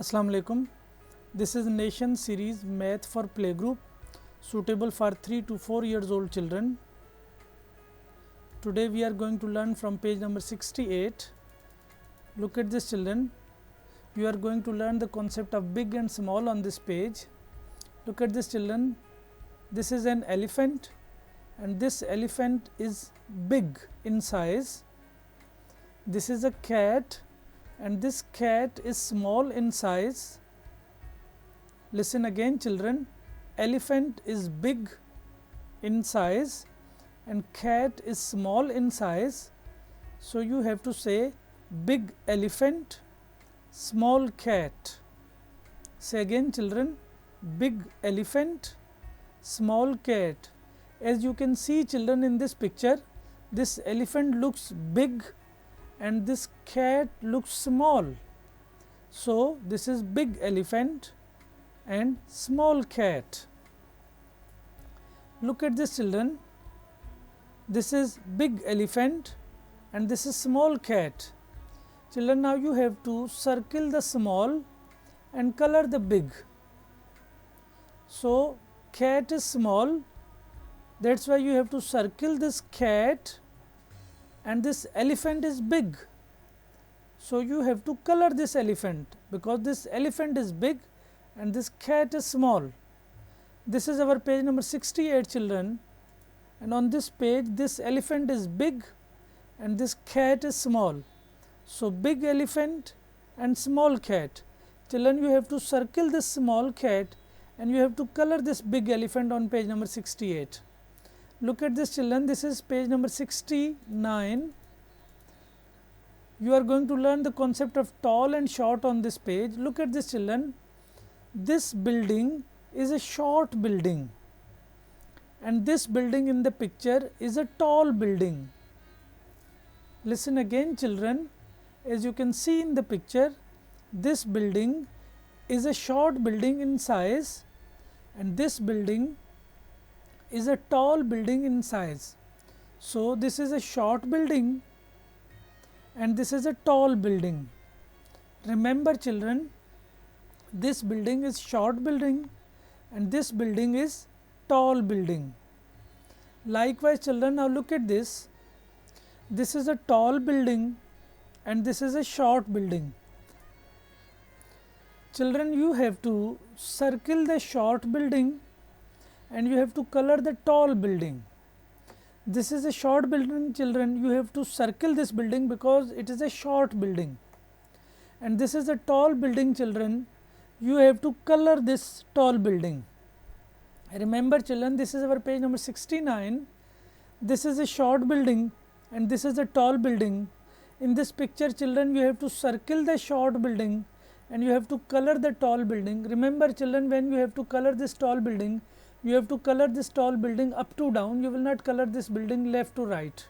Assalamu alaikum. This is Nation series Math for Playgroup suitable for 3 to 4 years old children. Today we are going to learn from page number 68. Look at this children. You are going to learn the concept of big and small on this page. Look at this children. This is an elephant and this elephant is big in size. This is a cat and this cat is small in size. Listen again children, elephant is big in size and cat is small in size. So you have to say big elephant, small cat. Say again children, big elephant, small cat. As you can see children in this picture, this elephant looks big and this cat looks small. So this is big elephant and small cat. Look at this children. This is big elephant and this is small cat. Children, now you have to circle the small and color the big. So cat is small, that's why you have to circle this cat, and this elephant is big. So you have to color this elephant because this elephant is big and this cat is small. This is our page number 68 children, and on this page this elephant is big and this cat is small. So big elephant and small cat. Children, you have to circle this small cat and you have to color this big elephant on page number 68. Look at this children, this is page number 69. You are going to learn the concept of tall and short on this page. Look at this children, this building is a short building and this building in the picture is a tall building. Listen again children, as you can see in the picture, this building is a short building in size and this building is a tall building in size. So this is a short building and this is a tall building. Remember children, this building is short building and this building is tall building. Likewise children, now look at this. This is a tall building and this is a short building. Children, you have to circle the short building and you have to color the tall building. This is a short building children, you have to circle this building because it is a short building, and this is a tall building children, you have to color this tall building. Remember children, this is our page number 69. This is a short building and this is a tall building. In this picture children, you have to circle the short building and you have to color the tall building. Remember children, when you have to color this tall building, you have to color this tall building up to down, you will not color this building left to right.